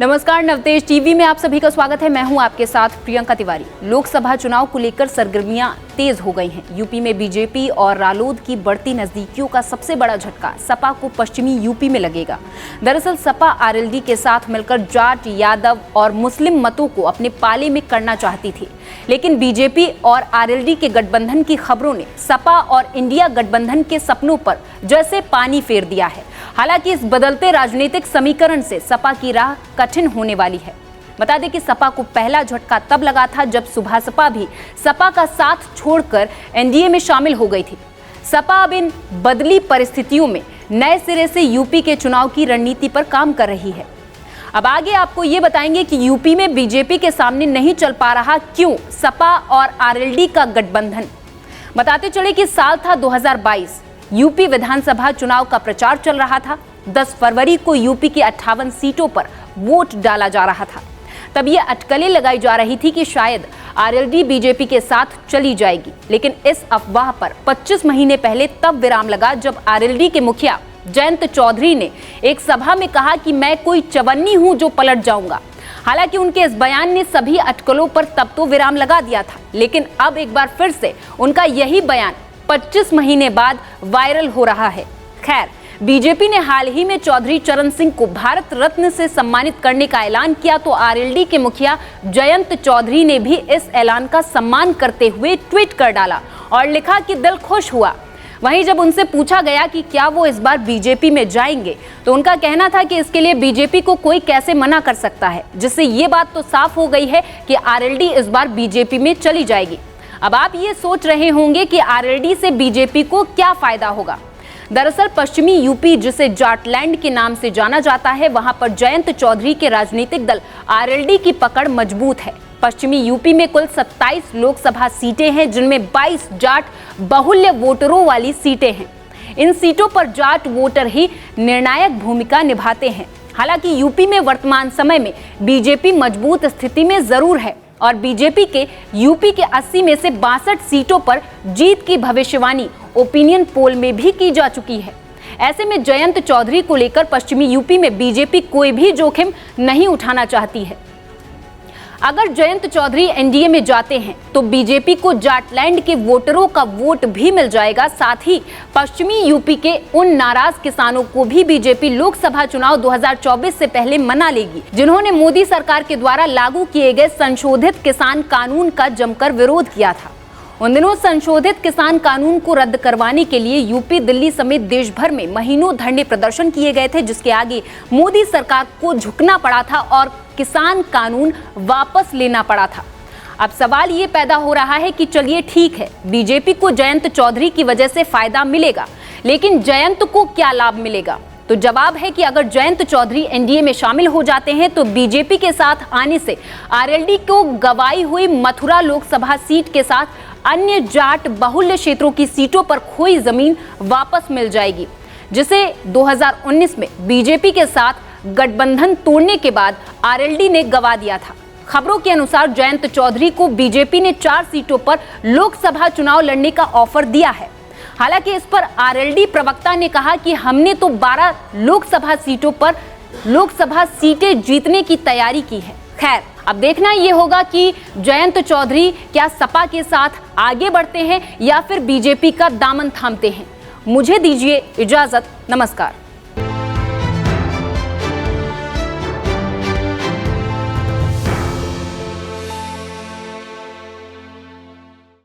नमस्कार, नवतेज टीवी में आप सभी का स्वागत है। मैं हूं आपके साथ प्रियंका तिवारी। लोकसभा चुनाव को लेकर सरगर्मियां तेज हो गई हैं। यूपी में बीजेपी और रालोद की बढ़ती नजदीकियों का सबसे बड़ा झटका सपा को पश्चिमी यूपी में लगेगा। दरअसल सपा आरएलडी के साथ मिलकर जाट, यादव और मुस्लिम मतों को अपने पाले में करना चाहती थी, लेकिन बीजेपी और आरएलडी के गठबंधन की खबरों ने सपा और इंडिया गठबंधन के सपनों पर जैसे पानी फेर दिया है। हालांकि इस बदलते राजनीतिक समीकरण से सपा की राह कठिन होने वाली है। बता दें कि सपा को पहला झटका तब लगा था जब सुभासपा भी सपा का साथ छोड़कर एनडीए में शामिल हो गई थी। सपा अब इन बदली परिस्थितियों में नए सिरे से यूपी के चुनाव की रणनीति पर काम कर रही है। अब आगे आपको ये बताएंगे कि यूपी में बीजेपी के सामने नहीं चल पा रहा, क्यों सपा और आरएलडी का गठबंधन। बताते चले कि साल था 2022। यूपी विधानसभा चुनाव का प्रचार चल रहा था। 10 फरवरी को यूपी की 58 सीटों पर वोट डाला जा रहा था। तब ये अटकलें लगाई जा रही थी कि शायद आरएलडी बीजेपी के साथ चली जाएगी, लेकिन इस अफवाह पर 25 महीने पहले तब विराम लगा जब आरएलडी के मुखिया जयंत चौधरी ने एक सभा में कहा कि मैं कोई चवन्नी हूं जो पलट जाऊंगा। हालांकि उनके इस बयान ने सभी अटकलों पर तब तो विराम लगा दिया था, लेकिन अब एक बार फिर से उनका यही बयान 25 महीने बाद वायरल हो रहा है। खैर, बीजेपी ने हाल ही में चौधरी चरण सिंह को भारत रत्न से सम्मानित करने का ऐलान किया, तो आरएलडी के मुखिया जयंत चौधरी ने भी इस ऐलान का सम्मान करते हुए ट्वीट कर डाला और लिखा कि दिल खुश हुआ। वहीं जब उनसे पूछा गया कि क्या वो इस बार बीजेपी में जाएंगे, तो उनका कहना था कि इसके लिए बीजेपी को कोई कैसे मना कर सकता है, जिससे ये बात तो साफ हो गई है कि आरएलडी इस बार बीजेपी में चली जाएगी। अब आप ये सोच रहे होंगे कि आरएलडी से बीजेपी को क्या फायदा होगा। दरअसल पश्चिमी यूपी, जिसे जाटलैंड के नाम से जाना जाता है, वहां पर जयंत चौधरी के राजनीतिक दल आरएलडी की पकड़ मजबूत है। पश्चिमी यूपी में कुल 27 लोकसभा सीटें हैं, जिनमें 22 जाट बहुल्य वोटरों वाली सीटें हैं। इन सीटों पर जाट वोटर ही निर्णायक भूमिका निभाते हैं। हालांकि यूपी में वर्तमान समय में बीजेपी मजबूत स्थिति में जरूर है और बीजेपी के यूपी के 80 में से 62 सीटों पर जीत की भविष्यवाणी ओपिनियन पोल में भी की जा चुकी है। ऐसे में जयंत चौधरी को लेकर पश्चिमी यूपी में बीजेपी कोई भी जोखिम नहीं उठाना चाहती है। अगर जयंत चौधरी एनडीए में जाते हैं तो बीजेपी को जाटलैंड के वोटरों का वोट भी मिल जाएगा। साथ ही पश्चिमी यूपी के उन नाराज किसानों को भी बीजेपी लोकसभा चुनाव 2024 से पहले मना लेगी, जिन्होंने मोदी सरकार के द्वारा लागू किए गए संशोधित किसान कानून का जमकर विरोध किया था। उन दिनों संशोधित किसान कानून को रद्द करवाने के लिए यूपी, दिल्ली समेत देश भर में महीनों धरने प्रदर्शन किए गए थे, जिसके आगे मोदी सरकार को झुकना पड़ा था और किसान कानून वापस लेना पड़ा था। अब सवाल ये पैदा हो रहा है कि चलिए ठीक है, बीजेपी को जयंत चौधरी की वजह से फायदा मिलेगा, लेकिन जयंत को क्या लाभ मिलेगा? तो जवाब है कि अगर जयंत चौधरी एनडीए में शामिल हो जाते हैं तो बीजेपी के साथ आने से आरएलडी को गंवाई हुई मथुरा लोकसभा सीट के साथ अन्य जाट बहुल्य क्षेत्रों की सीटों पर खोई जमीन वापस मिल जाएगी, जिसे 2019 में बीजेपी के साथ गठबंधन तोड़ने के बाद आरएलडी ने गंवा दिया था। खबरों के अनुसार जयंत चौधरी को बीजेपी ने 4 सीटों पर लोकसभा चुनाव लड़ने का ऑफर दिया है। हालांकि इस पर आरएलडी प्रवक्ता ने कहा कि हमने तो 12 लोकसभा सीटों पर लोकसभा सीटें जीतने की तैयारी की है। खैर, अब देखना ये होगा कि जयंत चौधरी क्या सपा के साथ आगे बढ़ते हैं या फिर बीजेपी का दामन थामते हैं। मुझे दीजिए इजाजत। नमस्कार।